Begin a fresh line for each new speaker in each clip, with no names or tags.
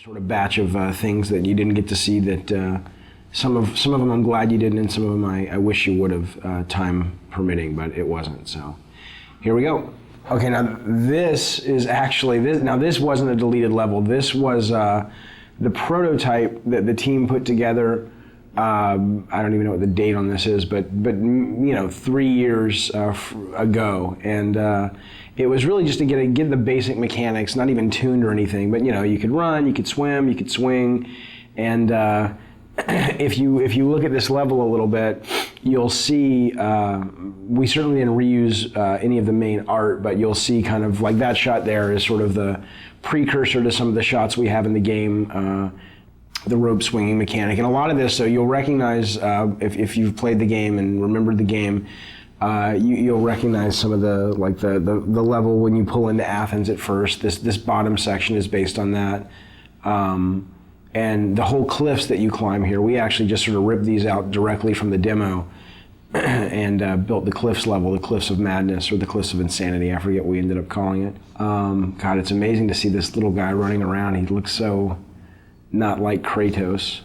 sort of batch of things that you didn't get to see that some of them I'm glad you didn't, and some of them I wish you would have, time permitting, but it wasn't. So here we go. Okay, now this is actually this wasn't a deleted level. This was the prototype that the team put together. I don't even know what the date on this is, but 3 years ago, and it was really just to get the basic mechanics, not even tuned or anything, but you could run, you could swim, you could swing, and if you look at this level a little bit, you'll see we certainly didn't reuse any of the main art, but you'll see kind of like that shot there is sort of the precursor to some of the shots we have in the game. The rope swinging mechanic, and a lot of this, so you'll recognize if you've played the game and remembered the game, you'll recognize some of the level when you pull into Athens at first. This bottom section is based on that, and the whole cliffs that you climb here, we actually just sort of ripped these out directly from the demo and built the cliffs level, the Cliffs of Madness or the Cliffs of Insanity. I forget what we ended up calling it. God, it's amazing to see this little guy running around. He looks so not like Kratos.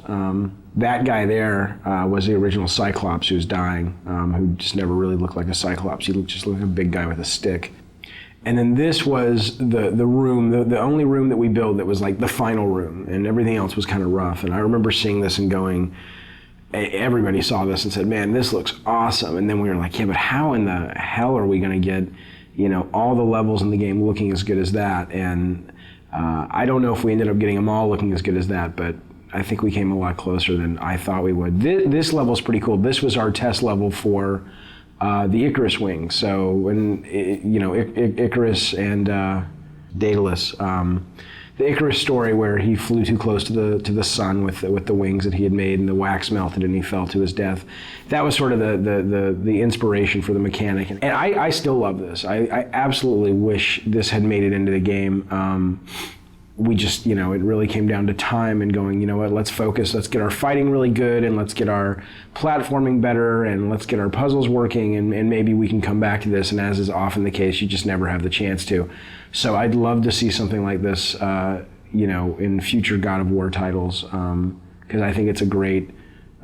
That guy there was the original Cyclops who's dying, who just never really looked like a Cyclops. He just looked like a big guy with a stick. And then this was the room, the only room that we built that was like the final room, and everything else was kind of rough. And I remember seeing this and going, everybody saw this and said, man, this looks awesome. And then we were like, yeah, but how in the hell are we gonna get, all the levels in the game looking as good as that? And I don't know if we ended up getting them all looking as good as that, but I think we came a lot closer than I thought we would. This level's pretty cool. This was our test level for the Icarus wing. So when Icarus and Daedalus, the Icarus story where he flew too close to the sun with the wings that he had made, and the wax melted and he fell to his death. That was sort of the inspiration for the mechanic. And I still love this. I absolutely wish this had made it into the game. We just, it really came down to time and going, you know what, let's focus, let's get our fighting really good, and let's get our platforming better, and let's get our puzzles working, and maybe we can come back to this. And as is often the case, you just never have the chance to. So I'd love to see something like this, in future God of War titles, because I think it's a great,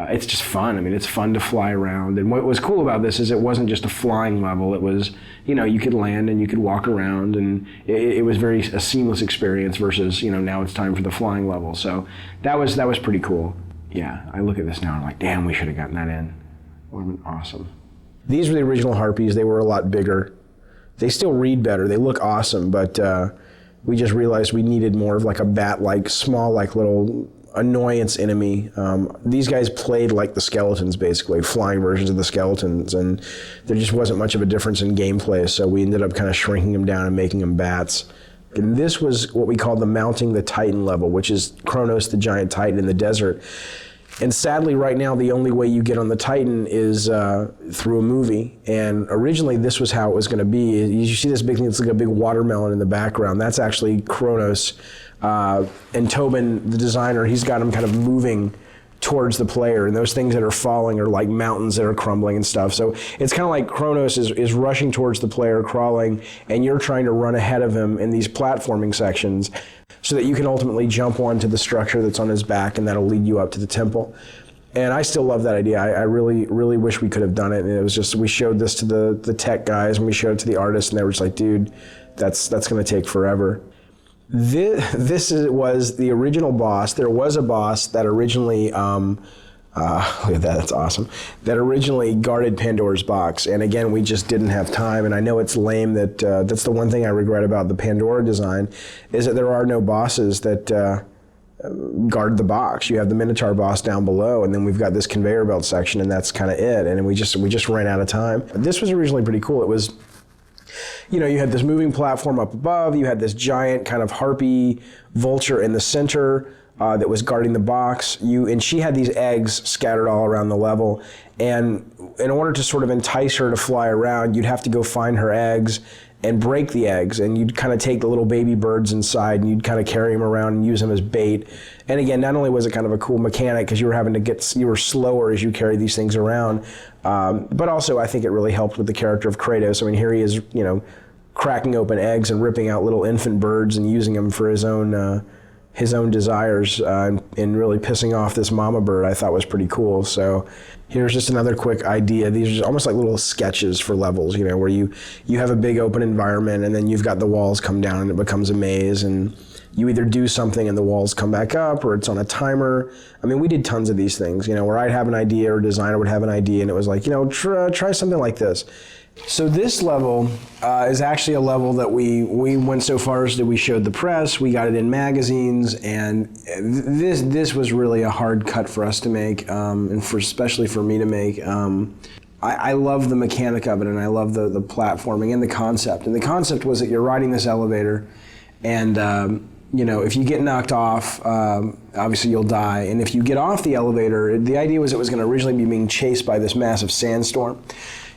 it's just fun. I mean, it's fun to fly around. And what was cool about this is it wasn't just a flying level. It was, you could land and you could walk around, and it was a seamless experience versus, now it's time for the flying level. So that was pretty cool. Yeah, I look at this now and I'm like, damn, we should have gotten that in. It would have been awesome. These were the original Harpies. They were a lot bigger. They still read better. They look awesome, but we just realized we needed more of like a bat-like, small, like little annoyance enemy. These guys played like the skeletons, basically, flying versions of the skeletons, and there just wasn't much of a difference in gameplay, so we ended up kind of shrinking them down and making them bats. And this was what we called the Mounting the Titan level, which is Kronos, the giant titan in the desert. And sadly, right now, the only way you get on the Titan is through a movie. And originally, this was how it was going to be. You see this big thing, it's like a big watermelon in the background. That's actually Kronos. And Tobin, the designer, he's got him kind of moving towards the player, and those things that are falling are like mountains that are crumbling and stuff. So it's kind of like Kronos is rushing towards the player, crawling, and you're trying to run ahead of him in these platforming sections so that you can ultimately jump onto the structure that's on his back, and that'll lead you up to the temple. And I still love that idea. I really, really wish we could have done it. And it was just, we showed this to the tech guys, and we showed it to the artists, and they were just like, dude, that's going to take forever. This was the original boss. There was a boss that originally, look at that, that's awesome, that originally guarded Pandora's box. And again, we just didn't have time. And I know it's lame that that's the one thing I regret about the Pandora design, is that there are no bosses that guard the box. You have the Minotaur boss down below, and then we've got this conveyor belt section, and that's kind of it. And we just ran out of time. This was originally pretty cool. It was, you had this moving platform up above, you had this giant kind of harpy vulture in the center that was guarding the box. And she had these eggs scattered all around the level. And in order to sort of entice her to fly around, you'd have to go find her eggs and break the eggs, and you'd kind of take the little baby birds inside and you'd kind of carry them around and use them as bait. And again, not only was it kind of a cool mechanic because you were slower as you carried these things around, but also I think it really helped with the character of Kratos. I mean, here he is, cracking open eggs and ripping out little infant birds and using them for his own his own desires and really pissing off this mama bird, I thought was pretty cool. So here's just another quick idea. These are almost like little sketches for levels, you know, where you have a big open environment and then you've got the walls come down and it becomes a maze, and you either do something and the walls come back up, or it's on a timer. I mean, we did tons of these things, you know, where I'd have an idea or a designer would have an idea and it was like, you know, try something like this. So this level is actually a level that we went so far as that we showed the press, we got it in magazines, and this was really a hard cut for us to make, and especially for me to make. I love the mechanic of it, and I love the platforming and the concept. And the concept was that you're riding this elevator, and you know, if you get knocked off, obviously you'll die. And if you get off the elevator, the idea was it was going to originally be being chased by this massive sandstorm.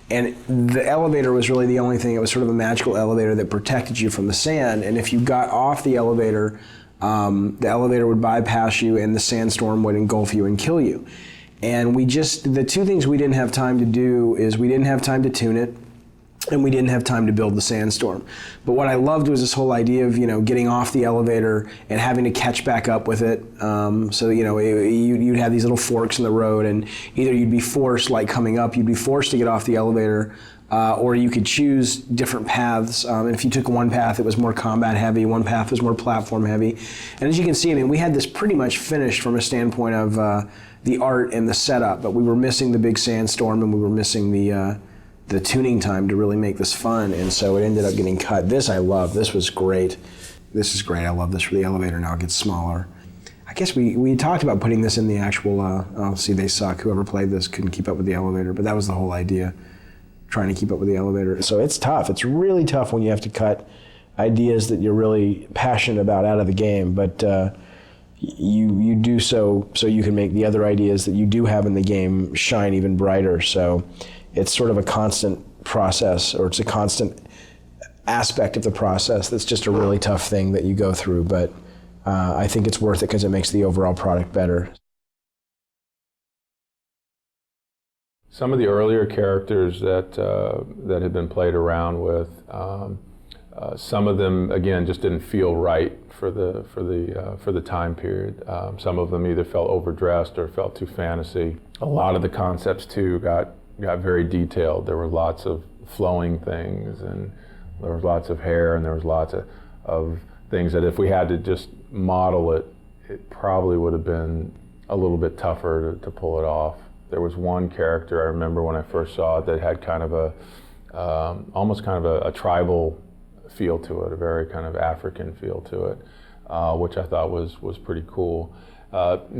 And the elevator was really the only thing. It was sort of a magical elevator that protected you from the sand. And if you got off the elevator would bypass you and the sandstorm would engulf you and kill you. And the two things we didn't have time to do is we didn't have time to tune it, and we didn't have time to build the sandstorm. But what I loved was this whole idea of, you know, getting off the elevator and having to catch back up with it. So, you know, you'd have these little forks in the road, and either you'd be forced, like coming up, you'd be forced to get off the elevator, or you could choose different paths. And if you took one path, it was more combat heavy, one path was more platform heavy. And as you can see, I mean, we had this pretty much finished from a standpoint of the art and the setup, but we were missing the big sandstorm and we were missing the tuning time to really make this fun, and so it ended up getting cut. This I love. This was great. This is great. I love this for the elevator. Now it gets smaller. I guess we talked about putting this in the actual, see, they suck. Whoever played this couldn't keep up with the elevator, but that was the whole idea, trying to keep up with the elevator. So it's tough. It's really tough when you have to cut ideas that you're really passionate about out of the game, but you do so you can make the other ideas that you do have in the game shine even brighter. So it's sort of a constant process, or it's a constant aspect of the process that's just a really tough thing that you go through, but I think it's worth it because it makes the overall product better.
Some of the earlier characters that had been played around with, some of them again just didn't feel right for the time period. Some of them either felt overdressed or felt too fantasy. A lot of the concepts too got very detailed. There were lots of flowing things, and there was lots of hair, and there was lots of things that if we had to just model it, it probably would have been a little bit tougher to pull it off. There was one character I remember when I first saw it that had kind of almost kind of a tribal feel to it, a very kind of African feel to it, which I thought was pretty cool.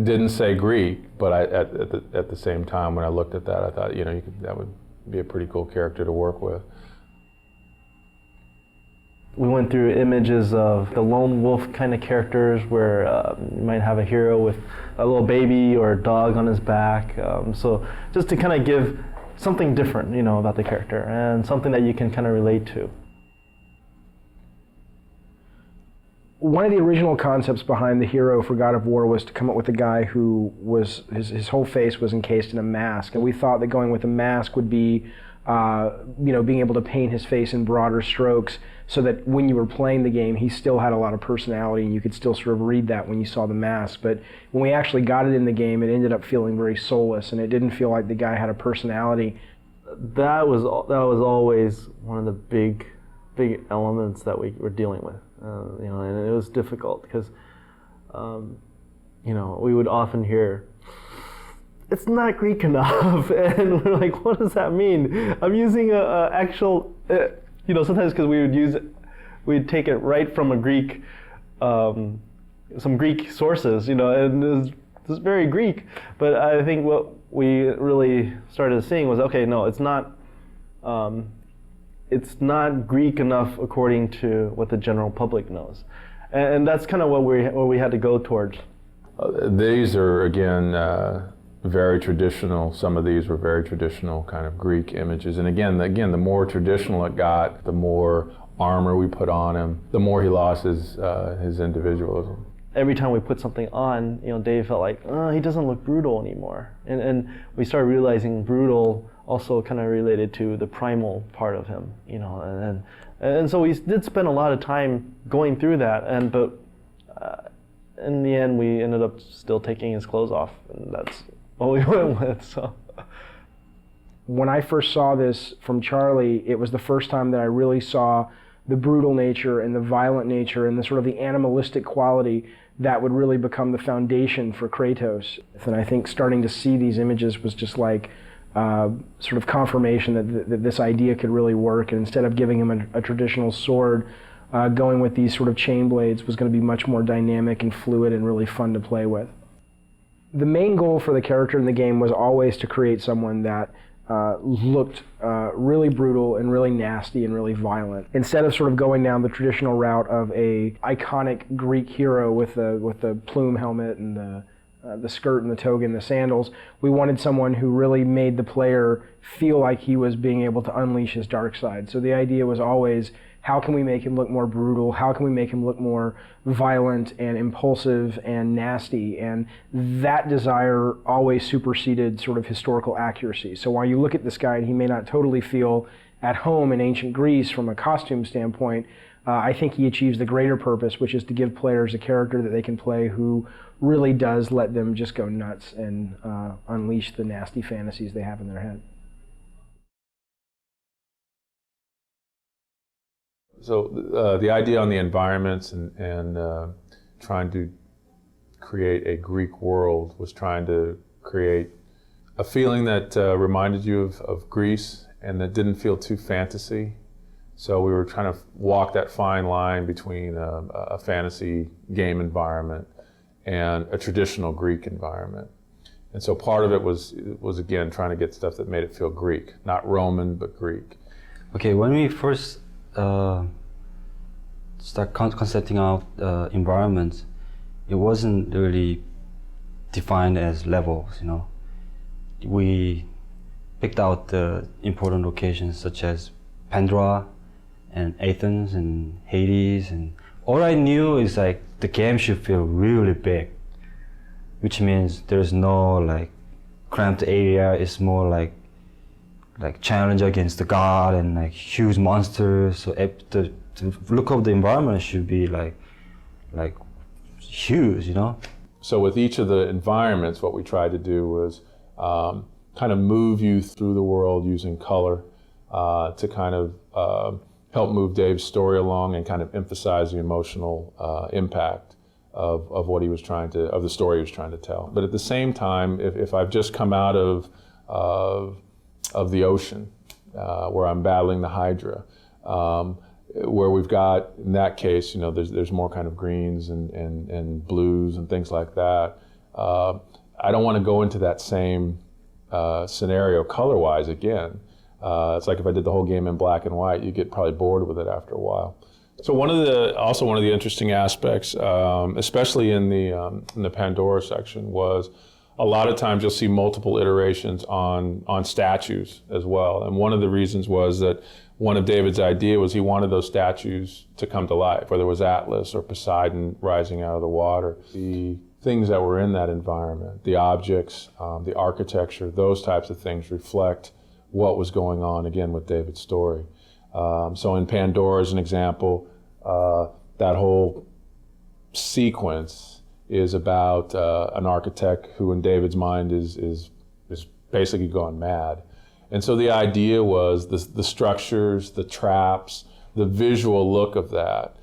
Didn't say Greek, but at the same time when I looked at that, I thought, you know, that would be a pretty cool character to work with.
We went through images of the lone wolf kind of characters where you might have a hero with a little baby or a dog on his back. So just to kind of give something different, you know, about the character and something that you can kind of relate to.
One of the original concepts behind the hero for God of War was to come up with a guy who was, his whole face was encased in a mask. And we thought that going with a mask would be, you know, being able to paint his face in broader strokes so that when you were playing the game, he still had a lot of personality and you could still sort of read that when you saw the mask. But when we actually got it in the game, it ended up feeling very soulless and it didn't feel like the guy had a personality.
That was always one of the big elements that we were dealing with. You know, and it was difficult because, you know, we would often hear, "It's not Greek enough," and we're like, "What does that mean?" I'm using a actual, you know, sometimes because we'd take it right from a Greek, some Greek sources, you know, and it's very Greek. But I think what we really started seeing was, okay, no, it's not. It's not Greek enough according to what the general public knows, and that's kind of what we had to go towards.
These are again very traditional. Some of these were very traditional kind of Greek images, and again, the more traditional it got, the more armor we put on him, the more he lost his individualism.
Every time we put something on, you know, Dave felt like, he doesn't look brutal anymore, and we started realizing brutal also kind of related to the primal part of him, you know, and so we did spend a lot of time going through that, but in the end, we ended up still taking his clothes off, and that's what we went with. So.
When I first saw this from Charlie, it was the first time that I really saw the brutal nature and the violent nature and the sort of the animalistic quality that would really become the foundation for Kratos. And I think starting to see these images was just like sort of confirmation that this idea could really work, and instead of giving him a traditional sword, going with these sort of chain blades was going to be much more dynamic and fluid and really fun to play with. The main goal for the character in the game was always to create someone that looked really brutal and really nasty and really violent. Instead of sort of going down the traditional route of a iconic Greek hero with the plume helmet and the skirt and the toga and the sandals, we wanted someone who really made the player feel like he was being able to unleash his dark side. So the idea was always, how can we make him look more brutal? How can we make him look more violent and impulsive and nasty? And that desire always superseded sort of historical accuracy. So while you look at this guy and he may not totally feel at home in ancient Greece from a costume standpoint, I think he achieves the greater purpose, which is to give players a character that they can play who really does let them just go nuts and unleash the nasty fantasies they have in their head.
So the idea on the environments and trying to create a Greek world was trying to create a feeling that reminded you of Greece and that didn't feel too fantasy. So we were trying to walk that fine line between a fantasy game environment and a traditional Greek environment. And so part of it was again trying to get stuff that made it feel Greek, not Roman, but Greek.
Okay, when we first start concepting out environments, it wasn't really defined as levels, you know. We picked out the important locations such as Pandora and Athens and Hades, and all I knew is like the game should feel really big, which means there's no like cramped area. It's more like challenge against the god and like huge monsters. So the look of the environment should be like huge, you know.
So with each of the environments, what we tried to do was kind of move you through the world using color to kind of help move Dave's story along and kind of emphasize the emotional impact of what he was trying to, of the story he was trying to tell. But at the same time, if I've just come out of the ocean, where I'm battling the Hydra, where we've got, in that case, you know, there's more kind of greens and blues and things like that. I don't want to go into that same scenario color-wise again. It's like if I did the whole game in black and white, you get probably bored with it after a while. So one of the interesting aspects, especially in the Pandora section, was a lot of times you'll see multiple iterations on statues as well. And one of the reasons was that one of David's idea was he wanted those statues to come to life, whether it was Atlas or Poseidon rising out of the water. The things that were in that environment, the objects, the architecture, those types of things reflect what was going on, again, with David's story. So in Pandora, as an example, that whole sequence is about an architect who, in David's mind, is basically gone mad. And so the idea was the structures, the traps, the visual look of that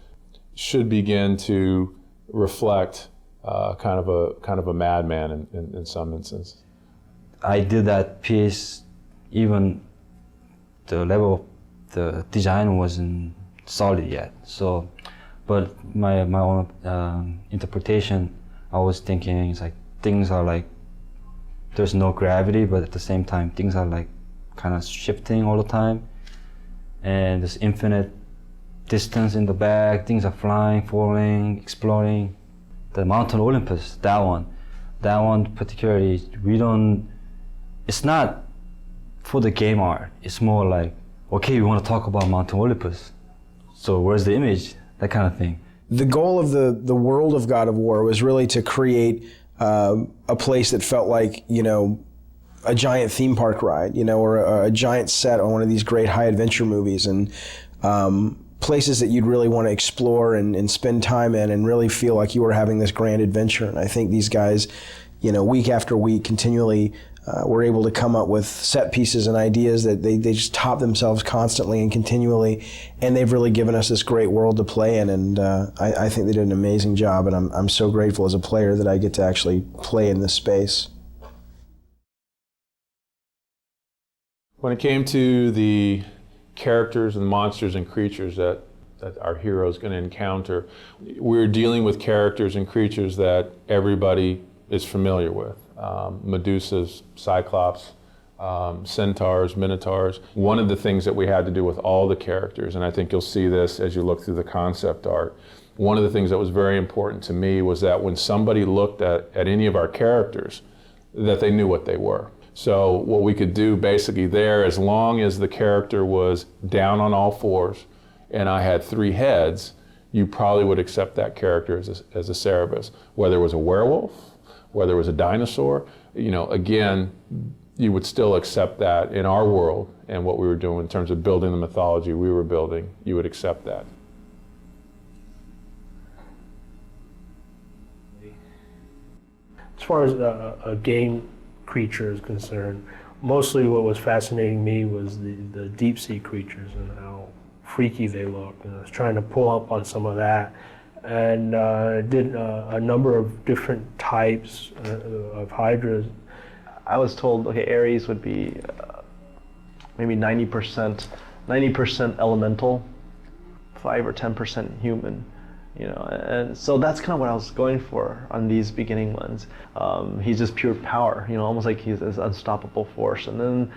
should begin to reflect kind of a madman in some instance.
I did that piece, even the level of the design wasn't solid yet. So, but my own interpretation, I was thinking it's like things are like there's no gravity, but at the same time things are like kind of shifting all the time, and there's infinite distance in the back. Things are flying, falling, exploding. The Mountain Olympus, that one particularly, it's not for the game art. It's more like, okay, we want to talk about Mountain Olympus, so where's the image? That kind of thing.
The goal of the world of God of War was really to create a place that felt like, you know, a giant theme park ride, you know, or a giant set on one of these great high adventure movies. And places that you'd really want to explore and spend time in and really feel like you were having this grand adventure. And I think these guys, week after week, continually were able to come up with set pieces and ideas that they just top themselves constantly and continually. And they've really given us this great world to play in. And I think they did an amazing job. And I'm so grateful as a player that I get to actually play in this space.
When it came to the characters and monsters and creatures that our hero is going to encounter, we're dealing with characters and creatures that everybody is familiar with. Medusas, Cyclops, centaurs, minotaurs. One of the things that we had to do with all the characters, and I think you'll see this as you look through the concept art, one of the things that was very important to me was that when somebody looked at any of our characters, that they knew what they were. So what we could do basically there, as long as the character was down on all fours and I had 3 heads, you probably would accept that character as a Cerebus. Whether it was a werewolf, whether it was a dinosaur, again, you would still accept that in our world and what we were doing in terms of building the mythology we were building, you would accept that.
As far as a game creature is concerned, mostly what was fascinating me was the deep sea creatures and how freaky they look. And I was trying to pull up on some of that, and did a number of different types of hydras.
I was told, okay, Ares would be maybe 90% elemental, 5 or 10% human. And so that's kind of what I was going for on these beginning ones. He's just pure power, almost like he's this unstoppable force. And then,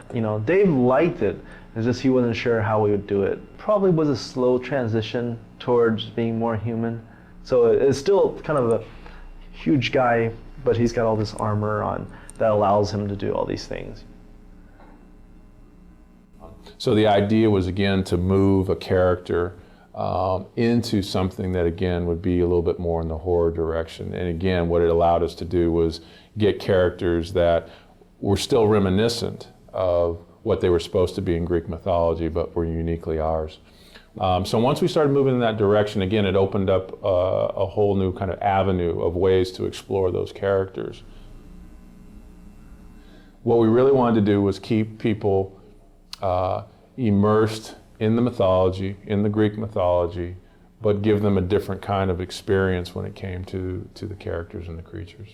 Dave liked it. It's just he wasn't sure how we would do it. Probably was a slow transition towards being more human. So it's still kind of a huge guy, but he's got all this armor on that allows him to do all these things.
So the idea was, again, to move a character into something that, again, would be a little bit more in the horror direction. And again, what it allowed us to do was get characters that were still reminiscent of what they were supposed to be in Greek mythology, but were uniquely ours. So once we started moving in that direction, again, it opened up a whole new kind of avenue of ways to explore those characters. What we really wanted to do was keep people immersed in the mythology, in the Greek mythology, but give them a different kind of experience when it came to the characters and the creatures.